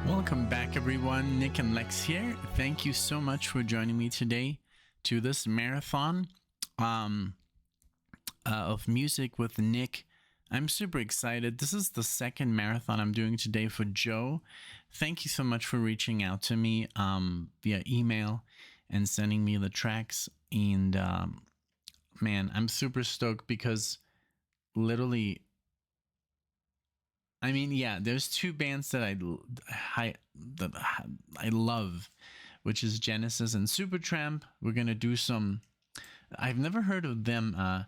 Welcome back, everyone. Nick and Lex here. Thank you so much for joining me today to this marathon um, of music with Nick. I'm super excited. This is the second marathon I'm doing today for Joe. Thank you so much for reaching out to me via email and sending me the tracks. And man, I'm super stoked because literally, I mean, yeah, there's two bands that I love, which is Genesis and Supertramp. We're gonna do some. I've never heard of them.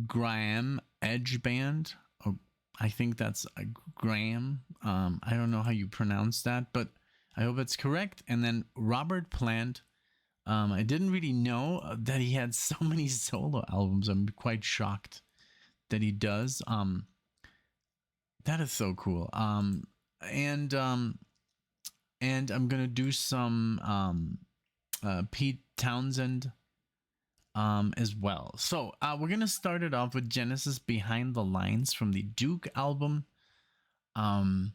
Graeme Edge Band. Oh, I think that's Graeme. I don't know how you pronounce that, but I hope it's correct. And then Robert Plant. I didn't really know that he had so many solo albums. I'm quite shocked that he does. That is so cool. And I'm gonna do some Pete Townshend as well. So we're gonna start it off with Genesis Behind the Lines from the Duke album. I'm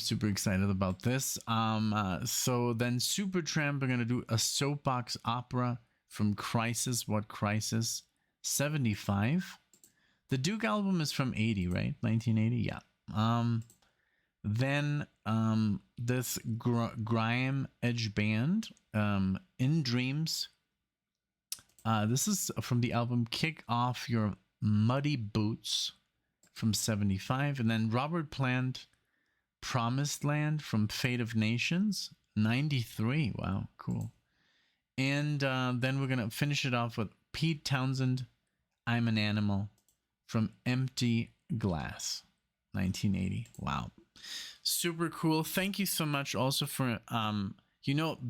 super excited about this. So then Supertramp, we're gonna do a soapbox opera from Crisis. What Crisis? 75. The Duke album is from 80, right? 1980, yeah. Then this Graeme Edge Band, In Dreams. This is from the album Kick Off Your Muddy Boots from 75. And then Robert Plant, Promised Land from Fate of Nations, 93. Wow, cool. And then we're going to finish it off with Pete Townshend, I'm an Animal from Empty Glass, 1980. Wow. Super cool. Thank you so much also for,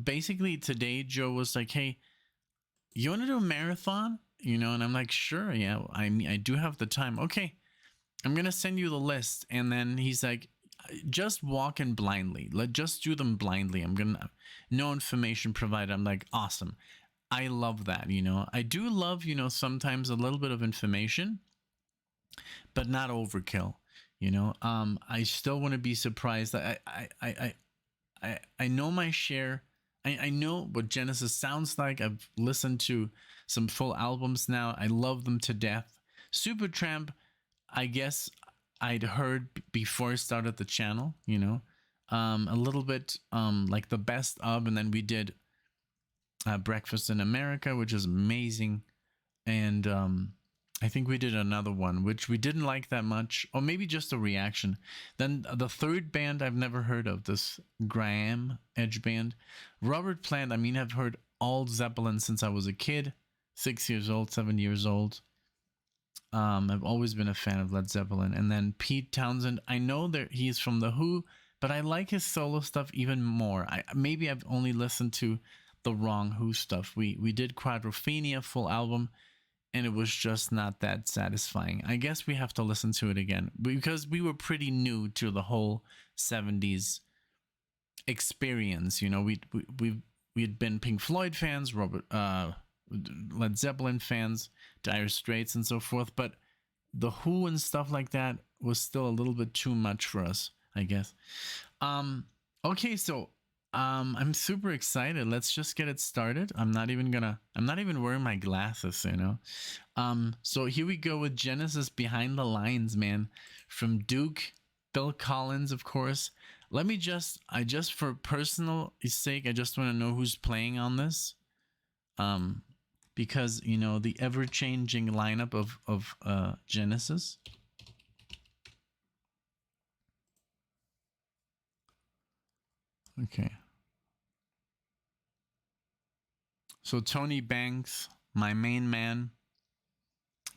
basically today Joe was like, hey, you want to do a marathon? And I'm like, sure. Yeah, I do have the time. Okay. I'm going to send you the list. And then he's like, just walk in blindly. Just do them blindly. I'm going to, no information provided. I'm like, awesome. I love that. I do love, sometimes a little bit of information, but not overkill. I still want to be surprised. I know my share. I know what Genesis sounds like. I've listened to some full albums now. I love them to death. Supertramp, I guess I'd heard before I started the channel. A little bit like the best of, and then we did Breakfast in America, which is amazing, and I think we did another one, which we didn't like that much, or maybe just a reaction. Then the third band I've never heard of, this Graeme Edge Band. Robert Plant, I've heard all Zeppelin since I was a kid, 6 years old, 7 years old. I've always been a fan of Led Zeppelin. And then Pete Townshend, I know that he's from The Who, but I like his solo stuff even more. Maybe I've only listened to the wrong Who stuff. We did Quadrophenia full album, and it was just not that satisfying. I guess we have to listen to it again because we were pretty new to the whole 70s experience. We'd been Pink Floyd fans, Led Zeppelin fans, Dire Straits and so forth, but the Who and stuff like that was still a little bit too much for us, I guess. Okay, so I'm super excited. Let's just get it started. I'm not even wearing my glasses, So here we go with Genesis Behind the Lines, man, from Duke, Phil Collins, of course. Let me for personal sake, I just want to know who's playing on this. Because, the ever-changing lineup of Genesis. Okay. So Tony Banks, my main man.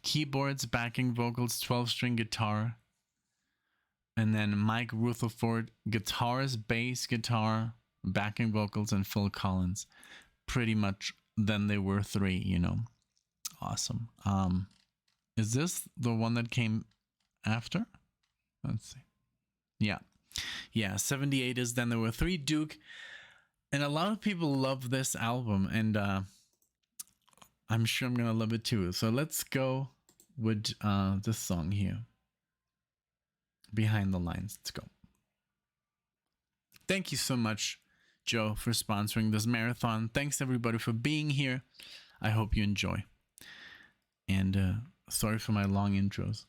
Keyboards, backing vocals, 12-string guitar. And then Mike Rutherford, guitars, bass, guitar, backing vocals, and Phil Collins. Pretty much then they were three, Awesome. Is this the one that came after? Let's see. Yeah, 78 is Then There Were Three, Duke. And a lot of people love this album, and I'm sure I'm gonna love it too. So let's go with this song here, Behind the Lines. Let's go. Thank you so much, Joe, for sponsoring this marathon. Thanks everybody for being here. I hope you enjoy. And sorry for my long intros.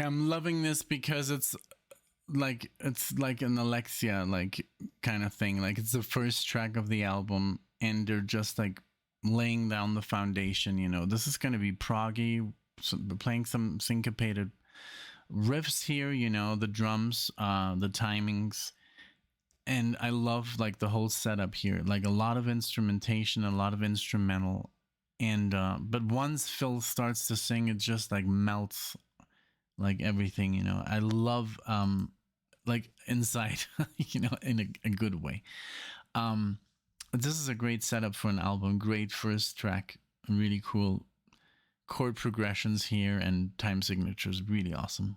I'm loving this because it's like an Alexia like kind of thing. Like it's the first track of the album and they're just like laying down the foundation, you know. This is going to be proggy, so playing some syncopated riffs here, you know, the drums, the timings. And I love like the whole setup here, like a lot of instrumentation, a lot of instrumental. And but once Phil starts to sing, it just like melts like everything, you know. I love like inside, you know, in a good way. This is a great setup for an album. Great first track, really cool chord progressions here and time signatures, really awesome.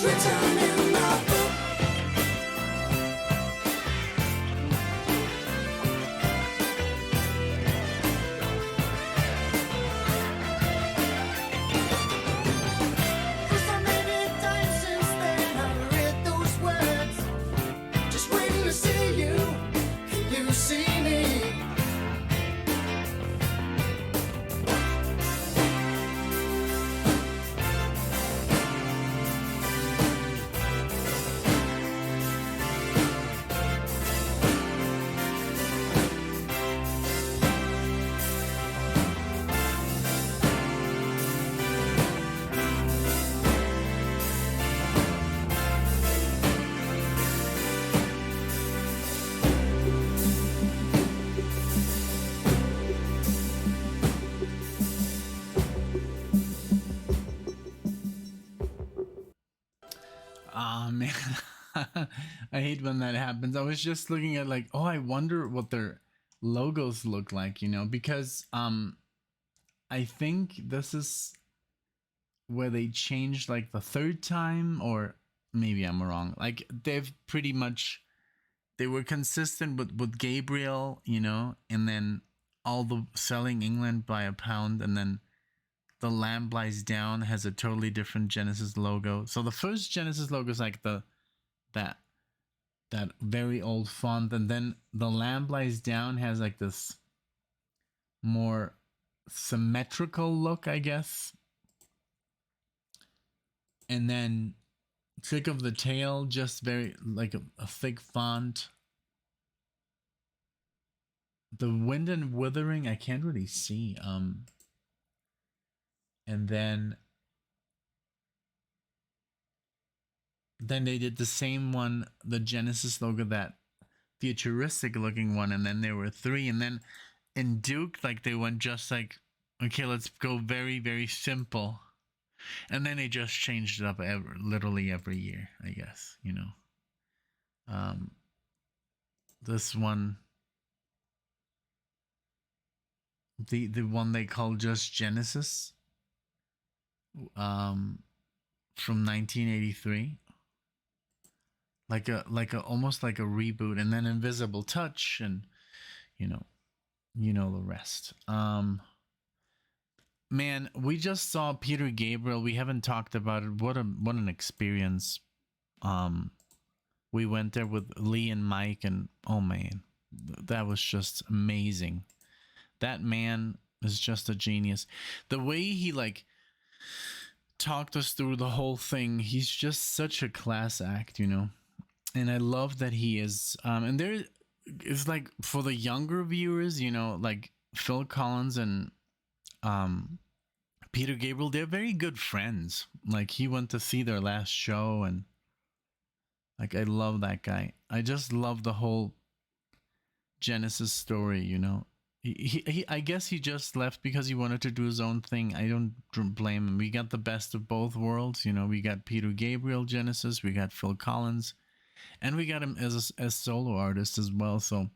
written in the book. For so many times since then I've read those words. Just waiting to see you. Can you see me? Oh man, I hate when that happens. I was just looking at like, oh, I wonder what their logos look like, you know, because I think this is where they changed like the third time, or maybe I'm wrong. Like they've pretty much they were consistent with Gabriel, you know, and then all the selling England by a pound, and then the Lamb Lies Down has a totally different Genesis logo. So the first Genesis logo is like that very old font, and then the Lamb Lies Down has like this more symmetrical look, I guess. And then Trick of the Tail, just very like a thick font. The Wind and Withering, I can't really see. And then they did the same one, the Genesis logo, that futuristic looking one, and then there were three, and then in Duke, like they went just like, okay, let's go very, very simple, and then they just changed it up literally every year, I guess, you know. This one, the one they call just Genesis, from 1983, like a almost like a reboot, and then Invisible Touch, and you know the rest. Man, we just saw Peter Gabriel. We haven't talked about it. What an experience. We went there with Lee and Mike, and oh man, that was just amazing. That man is just a genius. The way he like talked us through the whole thing, he's just such a class act, you know. And I love that he is and there is, like, for the younger viewers, you know, like Phil Collins and Peter Gabriel, they're very good friends. Like, he went to see their last show, and like, I love that guy. I just love the whole Genesis story, you know. He I guess he just left because he wanted to do his own thing. I don't blame him. We got the best of both worlds, you know. We got Peter Gabriel Genesis, we got Phil Collins, and we got him as solo artist as well. So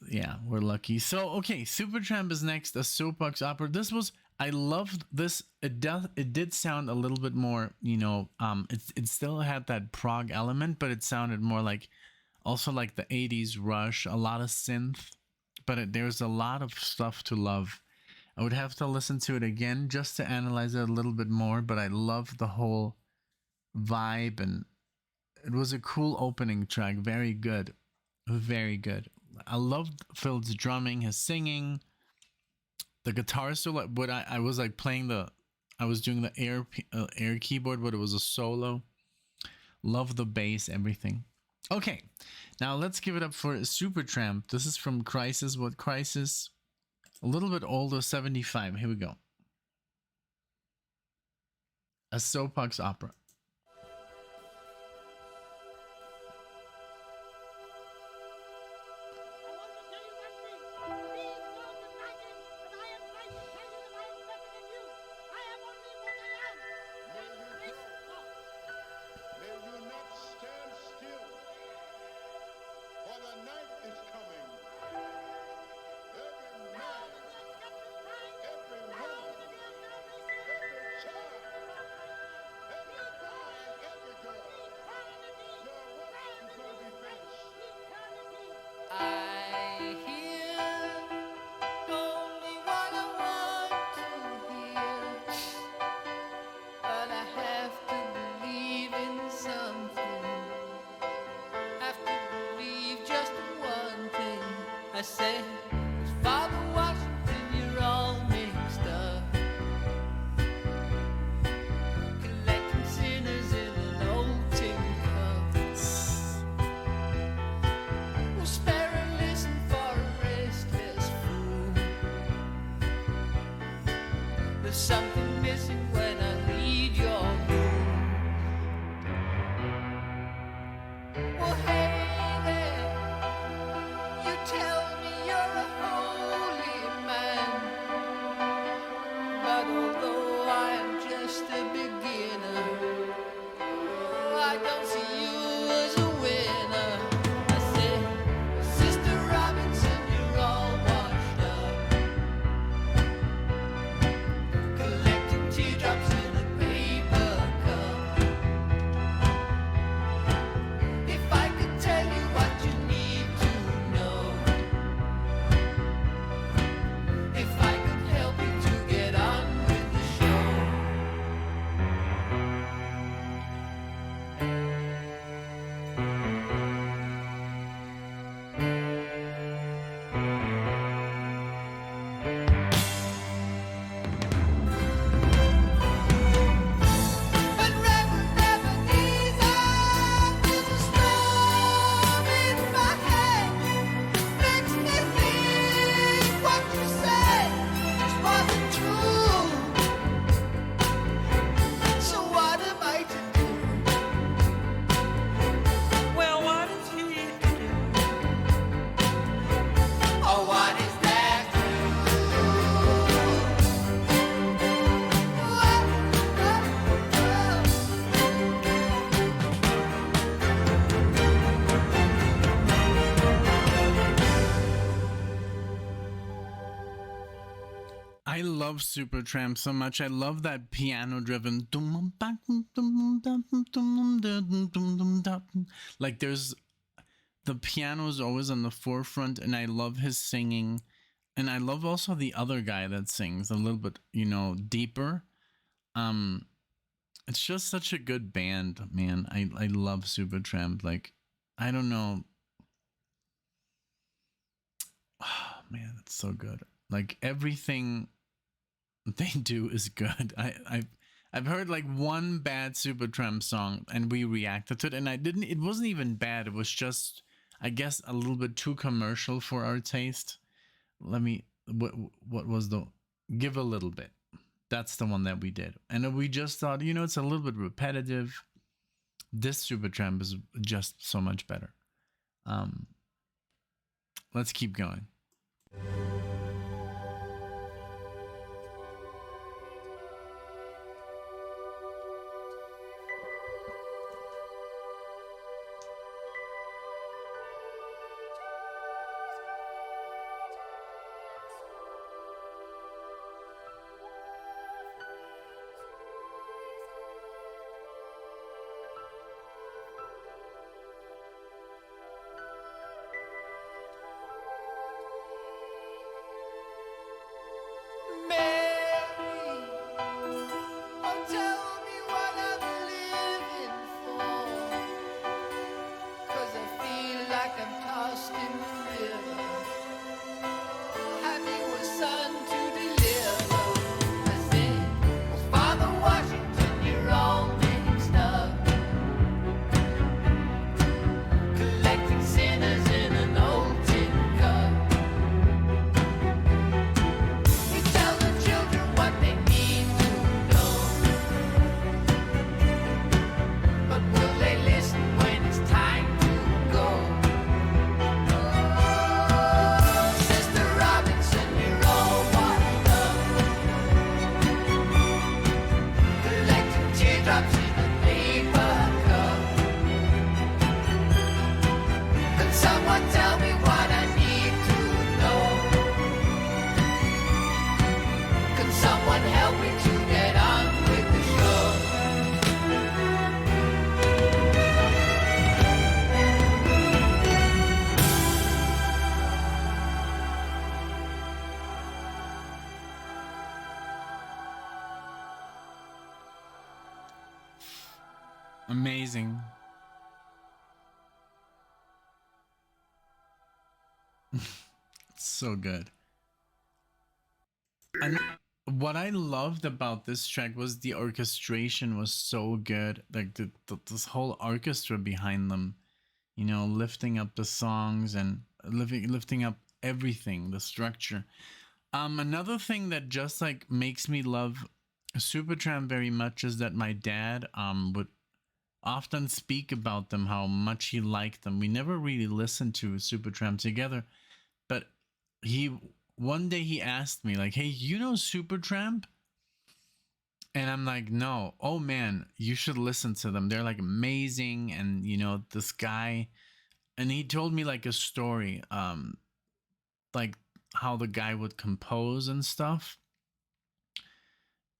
yeah, we're lucky. So okay, Supertramp is next, a soapbox opera. This was, I loved this. It did sound a little bit more, you know, it still had that prog element, but it sounded more like, also like the 80s Rush, a lot of synth, but there's a lot of stuff to love. I would have to listen to it again just to analyze it a little bit more, but I love the whole vibe, and it was a cool opening track. Very good. Very good. I loved Phil's drumming, his singing, the guitar solo. But I was like I was doing the air keyboard, but it was a solo. Love the bass, everything. Okay, now let's give it up for Supertramp. This is from Crisis. What Crisis? A little bit older, 75. Here we go. A soapbox opera. say, Father Washington, you're all mixed up, collecting sinners in an old tin cup. Well, spare and listen for a restless fool. There's something missing when I read your rules. Well, hey there, you tell me you're a holy man, but although I'm just a beginner, I don't see you as a winner. I said, Sister Robinson, you're all washed up, collecting teardrops in a paper cup. If I could tell you what you need to know, if I could help you to get on with the show. But Reverend Ebenezer, there's a storm in my head, makes me think what you said just wasn't true. So what am I to do? Well, what is he to do? Oh, what is there to do? I love Supertramp so much. I love that piano driven. Like there's the piano is always on the forefront, and I love his singing. And I love also the other guy that sings a little bit, deeper. It's just such a good band, man. I love Supertramp. Like, I don't know. Oh man, it's so good. Like everything they do is good. I've heard like one bad Supertramp song and we reacted to it, and it wasn't even bad. It was just, I guess, a little bit too commercial for our taste. What was the Give a Little Bit? That's the one that we did. And we just thought, it's a little bit repetitive. This Supertramp is just so much better. Let's keep going. Mary, oh, tell me what I'm living for, 'cause I feel like I'm tossed in the river, having a son to deliver. I said, well, Father Washington, you're all mixed up, collecting sinners in an old tin cup. You tell the children what they need to know, but will they listen when it's time to go? Oh, Sister Robinson, you're all washed up, collecting teardrops in a paper cup. Can someone tell me what I need to know? Can someone help me to get on with the show? Amazing. So good. And what I loved about this track was the orchestration was so good. Like this whole orchestra behind them, you know, lifting up the songs and lifting up everything, the structure. Another thing that just like makes me love Supertramp very much is that my dad would often speak about them, how much he liked them. We never really listened to Supertramp together, but one day he asked me like, "Hey, you know Supertramp?" And I'm like, "No." "Oh man, you should listen to them. They're like amazing." And you know, this guy, and he told me like a story, like how the guy would compose and stuff.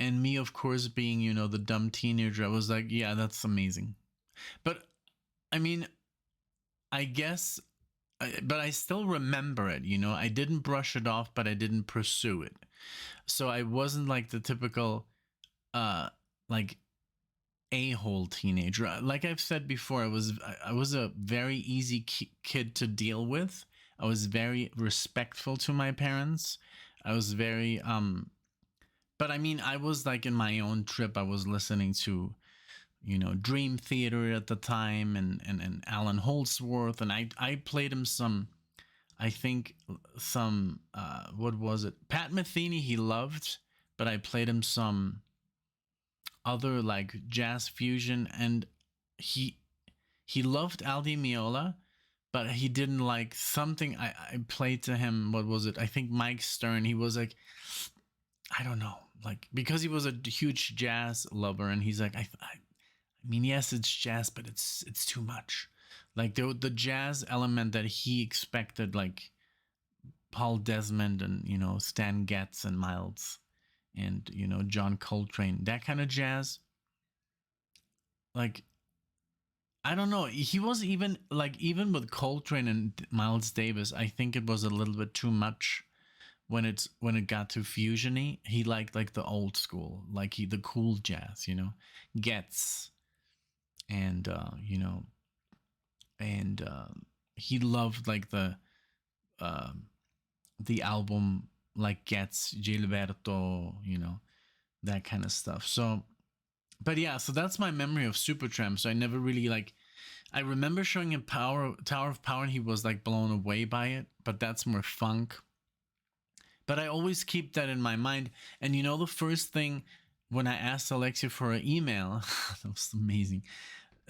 And me, of course, being, you know, the dumb teenager, I was like, "Yeah, that's amazing." But I mean, I guess, but I still remember it, you know. I didn't brush it off, but I didn't pursue it. So I wasn't like the typical, like a-hole teenager. Like I've said before, I was a very easy kid to deal with. I was very respectful to my parents. I was very but I mean, I was like in my own trip. I was listening to, you know, Dream Theater at the time, and Alan Holdsworth, and I played him some, I think some what was it? Pat Metheny he loved, but I played him some other like jazz fusion, and he loved Al Di Meola, but he didn't like something I played to him. What was it? I think Mike Stern. He was like, I don't know, like, because he was a huge jazz lover, and he's like, I mean, yes, it's jazz, but it's too much. Like the jazz element that he expected, like Paul Desmond and, you know, Stan Getz and Miles and, you know, John Coltrane, that kind of jazz. Like, I don't know. He was even like, even with Coltrane and Miles Davis, I think it was a little bit too much when it got to fusiony. He liked like the old school, like the cool jazz, you know, Getz, and you know, and he loved like the album like Getz, Gilberto, you know, that kind of stuff. So, but yeah, so that's my memory of Supertramp. So I never really like. I remember showing him Tower of Power, and he was like blown away by it. But that's more funk. But I always keep that in my mind. And you know, the first thing when I asked Alexia for an email, that was amazing.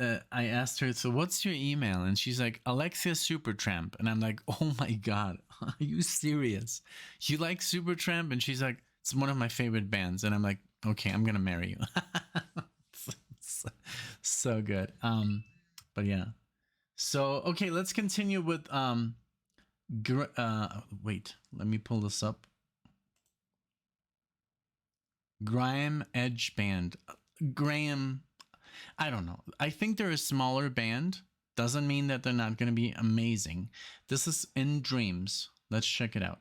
I asked her, "So what's your email?" And she's like, "Alexia Supertramp." And I'm like, "Oh my God, are you serious? You like Supertramp?" And she's like, "It's one of my favorite bands." And I'm like, "Okay, I'm gonna marry you." So good. But yeah. So okay, let's continue with wait, let me pull this up. Graeme Edge Band. Graeme, I don't know. I think they're a smaller band. Doesn't mean that they're not going to be amazing. This is In Dreams. Let's check it out.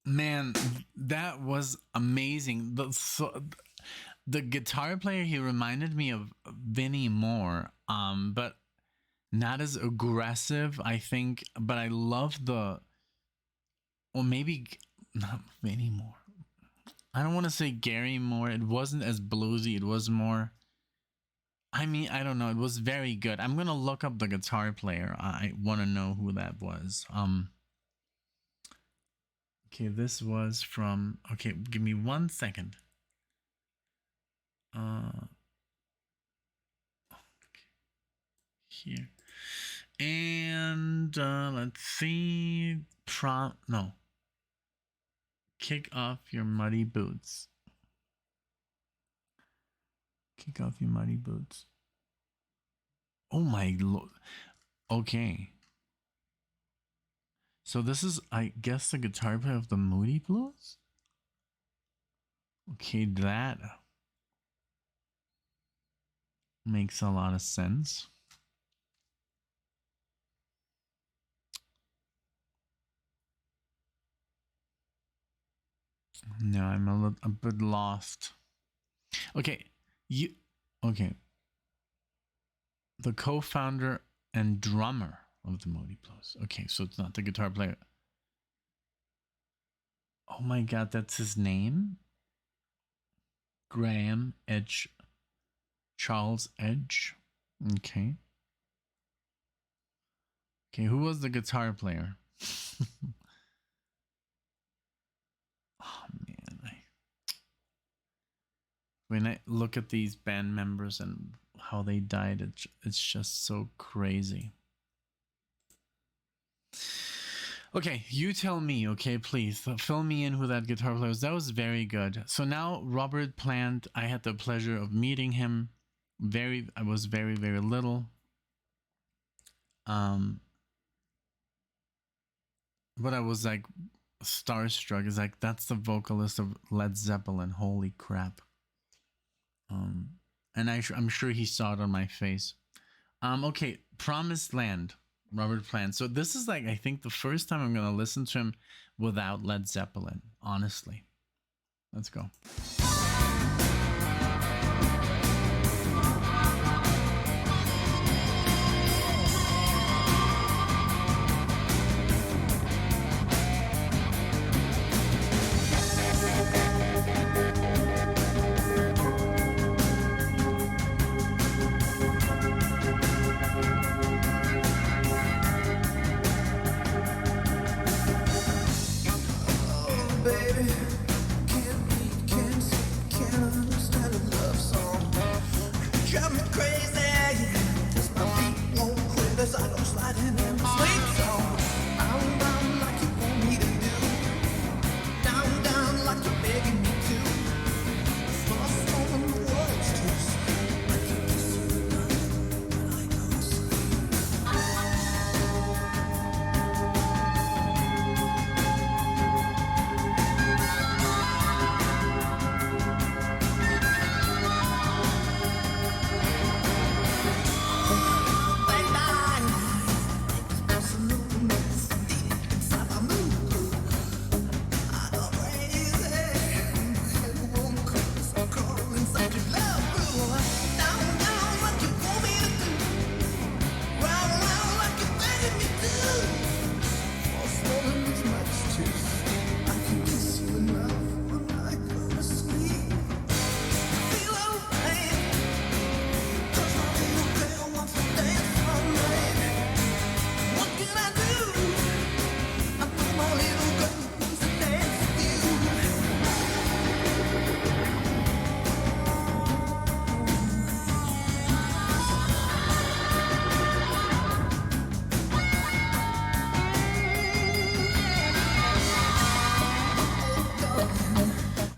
Man, that was amazing. The guitar player, he reminded me of Vinnie Moore, but not as aggressive, I think. But I love or maybe not Vinnie Moore. I don't want to say Gary Moore. It wasn't as bluesy. It was more. I mean, I don't know. It was very good. I'm gonna look up the guitar player. I want to know who that was. Okay, this was from. Okay, give me 1 second. Here. And let's see. No. Kick off your muddy boots. Kick off your muddy boots. Oh my lord. Okay. So this is, I guess, the guitar player of the Moody Blues? Okay, that makes a lot of sense. No, I'm a bit lost. Okay, okay. The co-founder and drummer of the Moody Blues. Okay, so it's not the guitar player. Oh my god, that's his name? Graeme Edge. Charles Edge. Okay. Okay, who was the guitar player? Oh man, when I look at these band members and how they died, it's just so crazy. Okay, you tell me, okay, please fill me in who that guitar player was. That was very good. So now Robert Plant, I had the pleasure of meeting him. I was very, very little. But I was like starstruck. It's like, that's the vocalist of Led Zeppelin. Holy crap. And I'm sure he saw it on my face. Okay, Promised Land, Robert Plant. So this is like, I think the first time I'm gonna listen to him without Led Zeppelin, honestly. Let's go.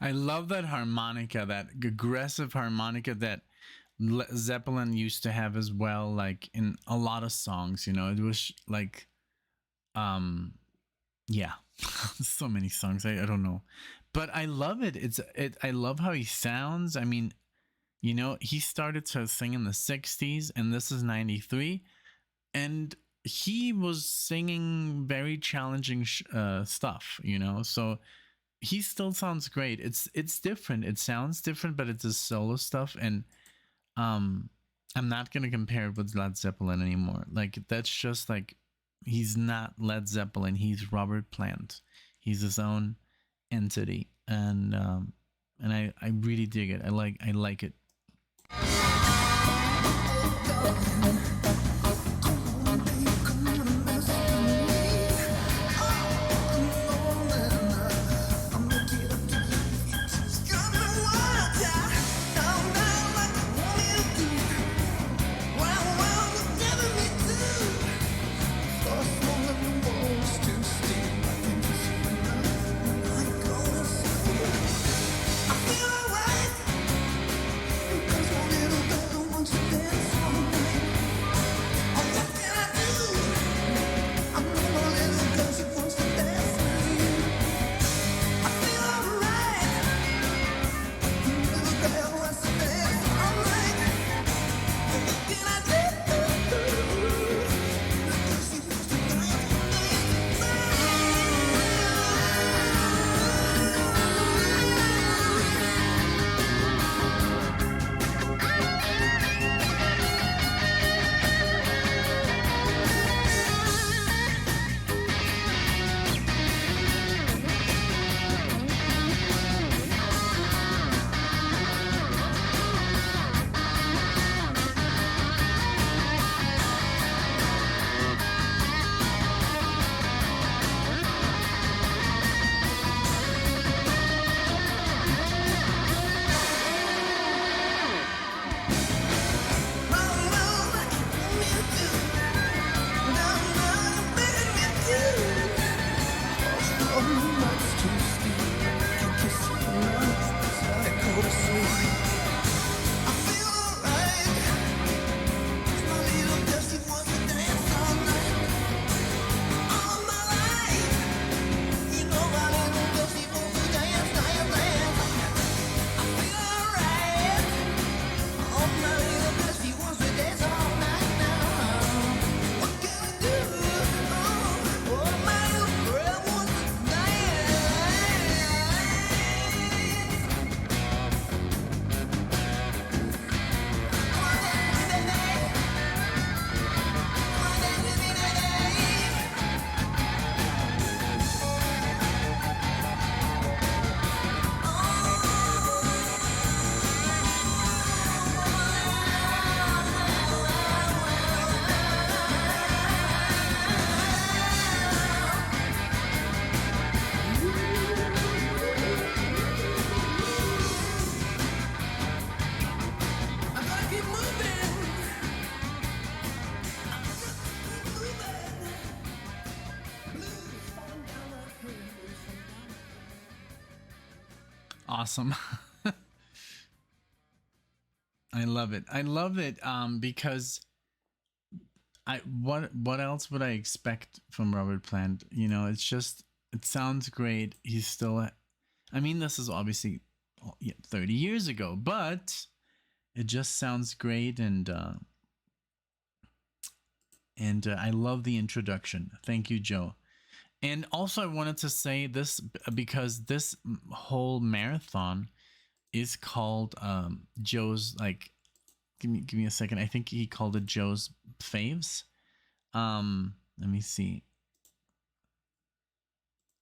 I love that harmonica, that aggressive harmonica that Zeppelin used to have as well, like in a lot of songs, you know. It was like, yeah, so many songs. I don't know, but I love it. I love how he sounds. I mean, you know, he started to sing in the 60s and this is 93, and he was singing very challenging stuff, you know. So he still sounds great. It's different. It sounds different, but it's his solo stuff, and um, I'm not gonna compare it with Led Zeppelin anymore. Like that's just like he's not Led Zeppelin. He's Robert Plant. He's his own entity, and I really dig it. I like it. Awesome. I love it. I love it because I what else would I expect from Robert Plant? You know, it's just it sounds great. He's still I mean, this is obviously 30 years ago, but it just sounds great and I love the introduction. Thank you, Joe. And also I wanted to say this because this whole marathon is called Joe's like give me a second. I think he called it Joe's faves. Let me see.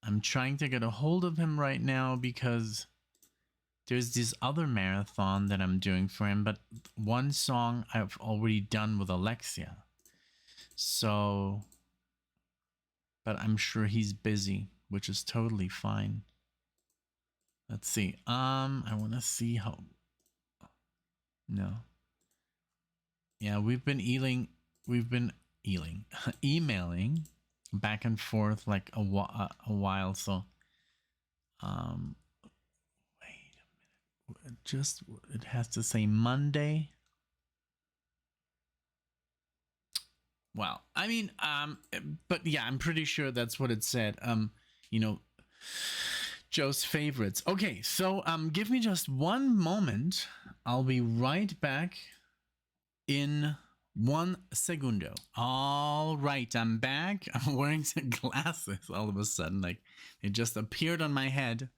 I'm trying to get a hold of him right now because there's this other marathon that I'm doing for him, but one song I've already done with Alexia. So but I'm sure he's busy, which is totally fine. Let's see. I want to see how. No. Yeah, we've been emailing back and forth like a while. So, wait a minute. Just it has to say Monday. Wow. I mean, but yeah, I'm pretty sure that's what it said. You know, Joe's favorites. Okay, so give me just one moment. I'll be right back in 1 segundo. All right, I'm back. I'm wearing some glasses all of a sudden. Like, it just appeared on my head.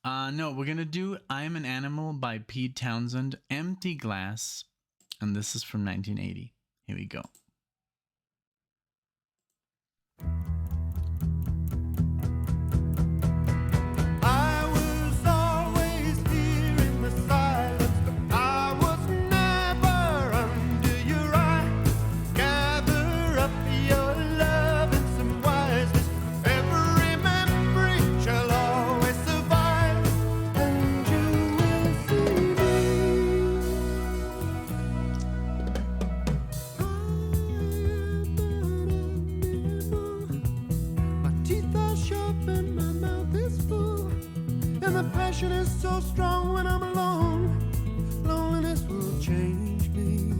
No, we're going to do I'm an Animal by Pete Townshend, Empty Glass. And this is from 1980. Here we go. I was always here in the silence, but I was never under your eye. Gather up your love and some wiseness. Every memory shall always survive, and you will see me. My teeth are sharp and my mouth is full, and the passion is so strong when I'm alone. Loneliness will change me.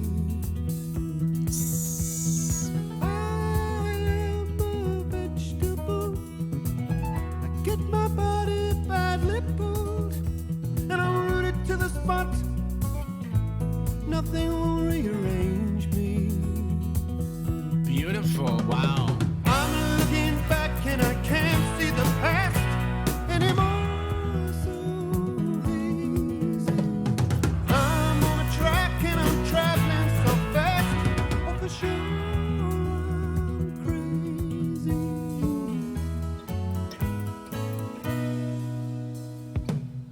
I am a vegetable. I get my body badly pulled, and I'm rooted to the spot. Nothing will rearrange me. Beautiful. Wow. I'm looking back and I can't see the past anymore. So easy. I'm on a track and I'm traveling so fast. Oh, for sure I'm crazy.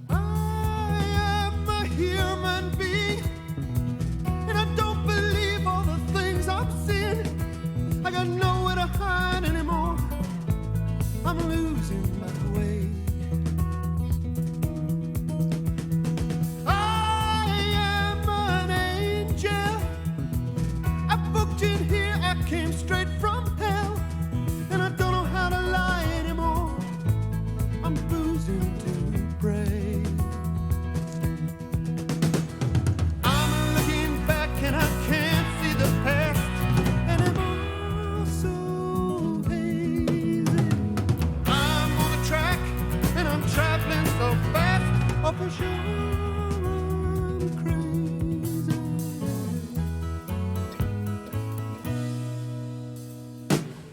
I am a human being, and I don't believe all the things I've seen. I got nowhere to hide anymore. I'm losing my way. I am an angel. I booked in here. I came straight from hell, and I don't know how to lie anymore. I'm losing to pray. I'm looking back and I can't see the past anymore. So hazy. I'm on a track and I'm traveling so fast. Oh, for sure I'm crazy.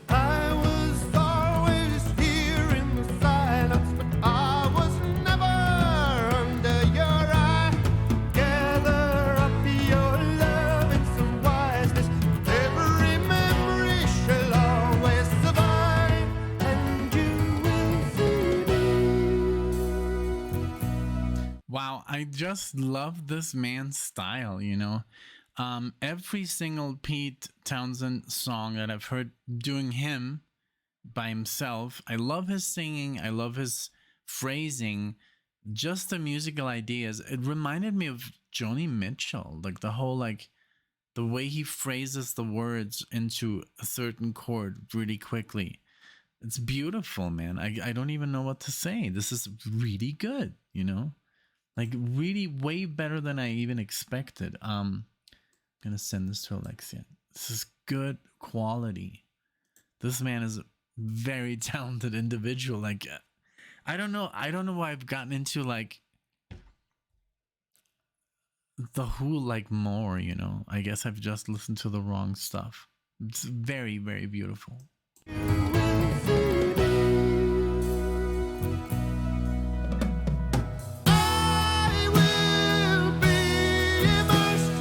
I was always here in the silence, but I was never under your eye. Gather up your love and some wiseness. Every memory shall always survive, and you will see me. Wow, I just love this man's style, you know. Every single Pete Townshend song that I've heard doing him by himself, I love his singing, I love his phrasing, just the musical ideas. It reminded me of Joni Mitchell, like the whole, like, the way he phrases the words into a certain chord really quickly. It's beautiful, man. I don't even know what to say. This is really good, you know? Like, really way better than I even expected. I'm gonna send this to Alexia. This is good quality. This man is a very talented individual. Like, I don't know why I've gotten into like the Who like more, you know. I guess I've just listened to the wrong stuff. It's very, very beautiful. I will be immersed,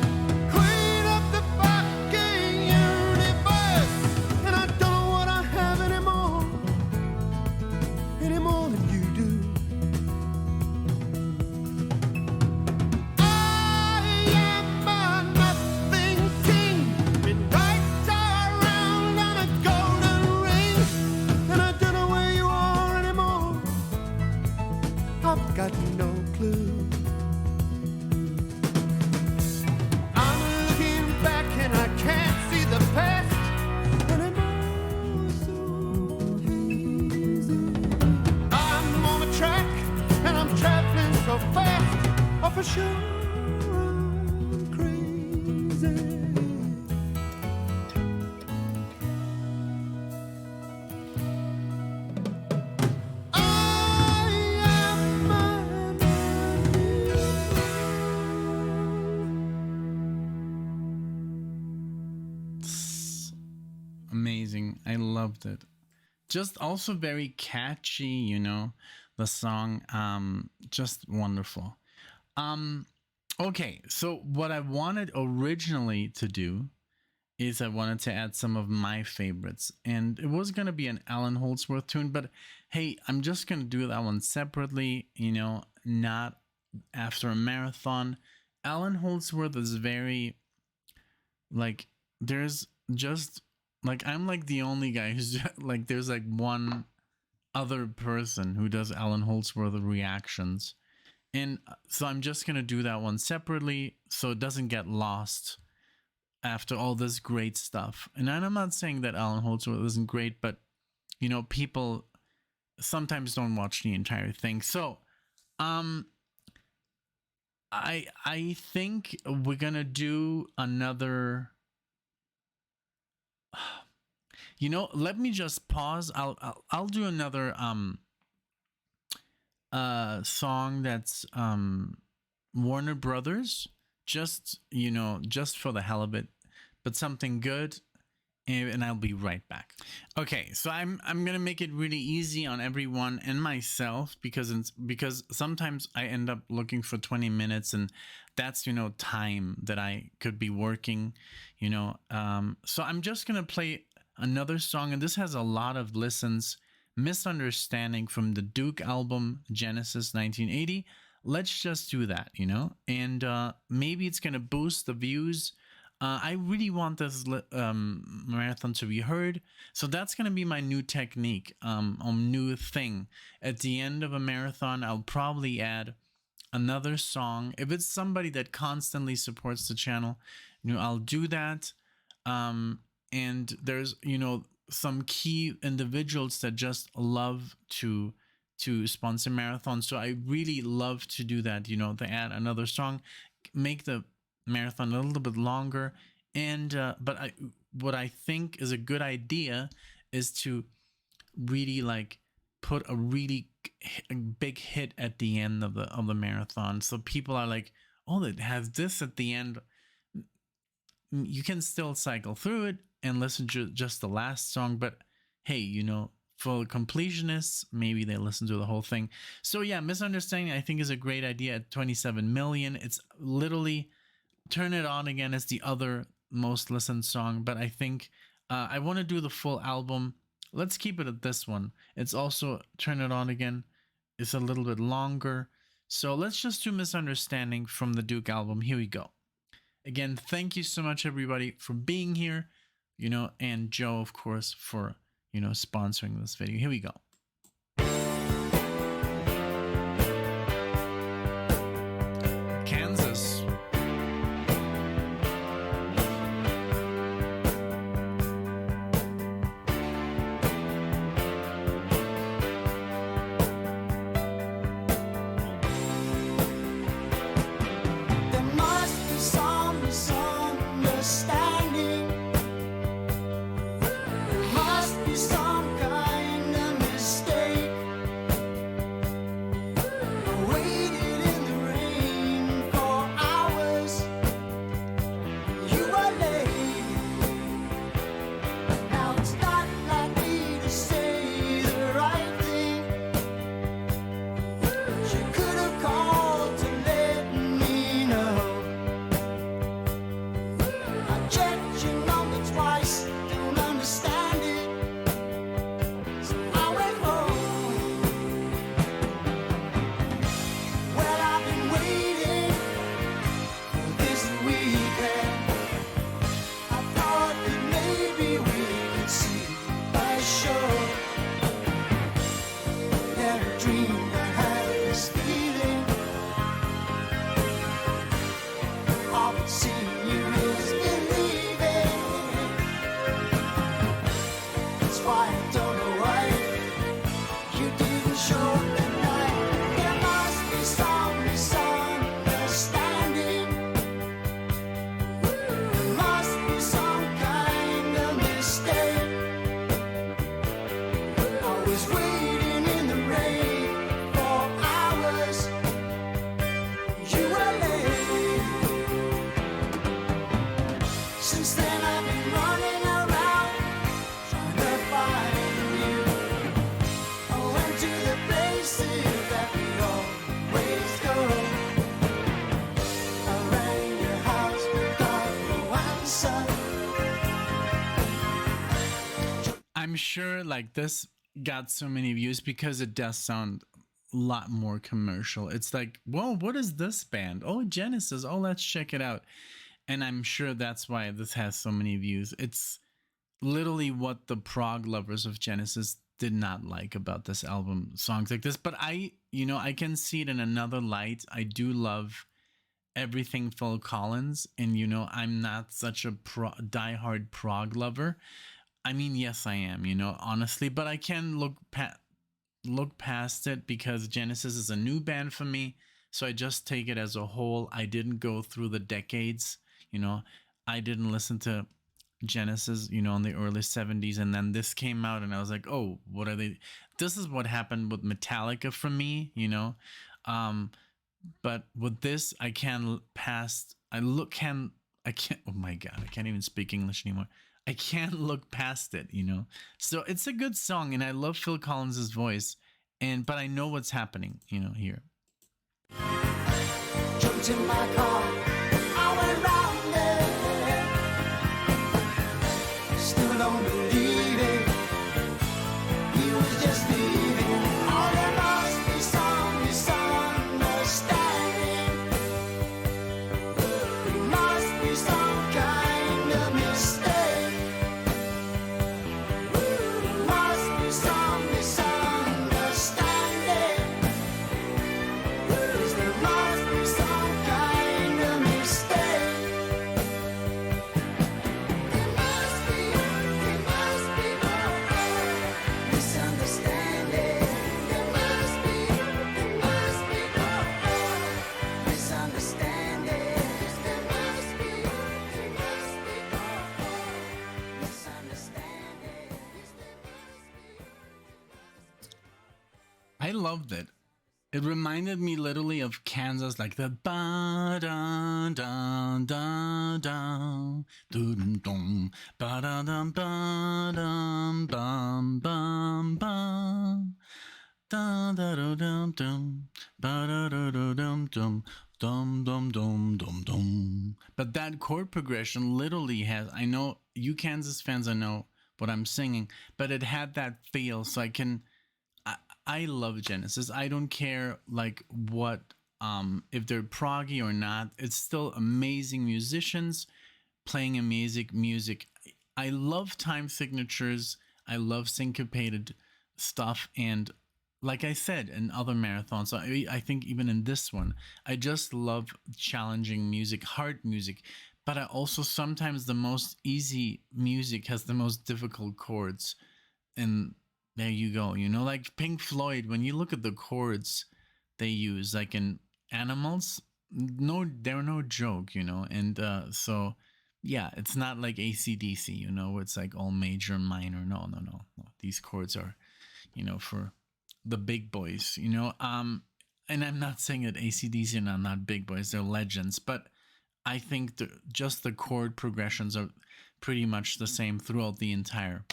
queen of the fucking universe, and I don't know what I have anymore, any more than you do. I am a nothing king, been right around on a golden ring, and I don't know where you are anymore. I've got no clue. I'm looking back and I can't see the past anymore. So hazy. I'm on a track and I'm traveling so fast. Oh, for sure I'm crazy. I am an animal. amazing. I loved it. Just also very catchy, you know, the song. Just wonderful. Okay, so what I wanted originally to do is I wanted to add some of my favorites, and it was going to be an Alan Holdsworth tune, but hey, I'm just going to do that one separately, you know, not after a marathon. Alan Holdsworth is very, like, there's just, like, I'm like the only guy who's just, like, there's like one other person who does Alan Holdsworth reactions. And so I'm just going to do that one separately so it doesn't get lost after all this great stuff. And I'm not saying that Alan Holdsworth isn't great, but, you know, people sometimes don't watch the entire thing. So, I think we're going to do another, you know, let me just pause. I'll do another, song that's, Warner Brothers, just, you know, just for the hell of it, but something good, and I'll be right back. Okay, so I'm gonna make it really easy on everyone and myself, because sometimes I end up looking for 20 minutes, and that's, you know, time that I could be working, you know. So I'm just gonna play another song, and this has a lot of listens. Misunderstanding from the Duke album Genesis 1980. Let's just do that, you know, and maybe it's gonna boost the views. I really want this marathon to be heard, so that's gonna be my new technique, new thing. At the end of a marathon, I'll probably add another song. If it's somebody that constantly supports the channel, you know, I'll do that. And there's, you know, some key individuals that just love to sponsor marathons, so I really love to do that, you know, to add another song, make the marathon a little bit longer. And but what I think is a good idea is to really, like, put a really big hit at the end of the marathon, so people are like, oh, it has this at the end. You can still cycle through it and listen to just the last song, but hey, you know, for completionists, maybe they listen to the whole thing. So yeah, Misunderstanding, I think, is a great idea at 27 million. It's literally Turn It On Again is the other most listened song, but I think I want to do the full album. Let's keep it at this one. It's also Turn It On Again. It's a little bit longer. So let's just do Misunderstanding from the Duke album. Here we go. Again, thank you so much, everybody, for being here, you know, and Joe, of course, for, you know, sponsoring this video. Here we go. Kansas. There must be some misunderstanding. There must be some kind of mistake. I waited in the rain for hours. You were late. Now it's not like me to say the right thing. She could have called to let me know. I checked your number twice, don't understand it. So I went home. Well, I've been waiting for this weekend. I thought that maybe we could see a show. Never dreamed I had this feeling. All but seeing you is believing. That's why I don't know why you didn't show up that night. There must be some misunderstanding. There must be some kind of mistake. I was waiting in the rain for hours. You were late. Since then I've been running around sure like this got so many views because it does sound a lot more commercial. It's like, whoa, what is this band? Oh, Genesis. Oh, let's check it out. And I'm sure that's why this has so many views. It's literally what the prog lovers of Genesis did not like about this album, songs like this. But I can see it in another light. I do love everything Phil Collins, and I'm not such a diehard prog lover. I mean, yes, I am, honestly, but I can look past it because Genesis is a new band for me. So I just take it as a whole. I didn't go through the decades, I didn't listen to Genesis, in the early 70s, and then this came out and I was like, oh, what are they? This is what happened with Metallica for me, but with this I can't pass. I can't, oh my god, I can't even speak English anymore. I can't look past it, So it's a good song and I love Phil Collins's voice, but I know what's happening, here. Jumped in my car, I went round there. Still don't believe it. He was just leaving. Oh, there must be some misunderstanding. There must be some kind of mistake. There must be some misunderstanding. Yes, there must be some kind of mistake. There must be misunderstanding. There must be misunderstanding. There must be misunderstanding. I loved it. It reminded me literally of Kansas, like the ba da da da da dum dum ba da dum ba dum bum bum bum da da da dum dum ba da da da dum dum dum dum dum dum dum. But that chord progression literally has. I know you Kansas fans, I know what I'm singing, but it had that feel, so I love Genesis. I don't care like what if they're proggy or not. It's still amazing musicians playing amazing music. I love time signatures. I love syncopated stuff, and like I said in other marathons, I think even in this one, I just love challenging music, hard music. But I also sometimes the most easy music has the most difficult chords, and there you go, like Pink Floyd, when you look at the chords they use, like in Animals, no, they're no joke, and so yeah, it's not like AC/DC, where it's like all major, minor. No. These chords are, for the big boys, and I'm not saying that AC/DC are not big boys, they're legends, but I think just the chord progressions are pretty much the same throughout the entire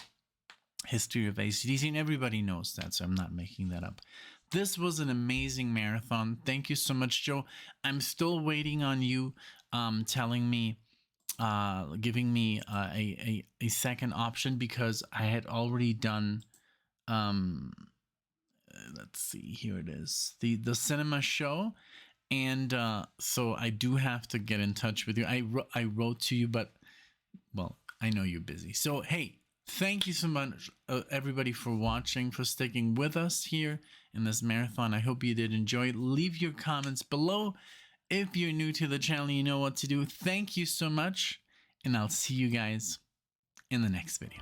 history of AC/DC, and everybody knows that, so I'm not making that up. This was an amazing marathon. Thank you so much, Joe. I'm still waiting on you telling me, giving me a second option, because I had already done, let's see, here it is, the cinema show, and so I do have to get in touch with you. I wrote to you, but well, I know you're busy. So hey, thank you so much, everybody, for watching, for sticking with us here in this marathon. I hope you did enjoy it. Leave your comments below. If you're new to the channel, you know what to do. Thank you so much, and I'll see you guys in the next video.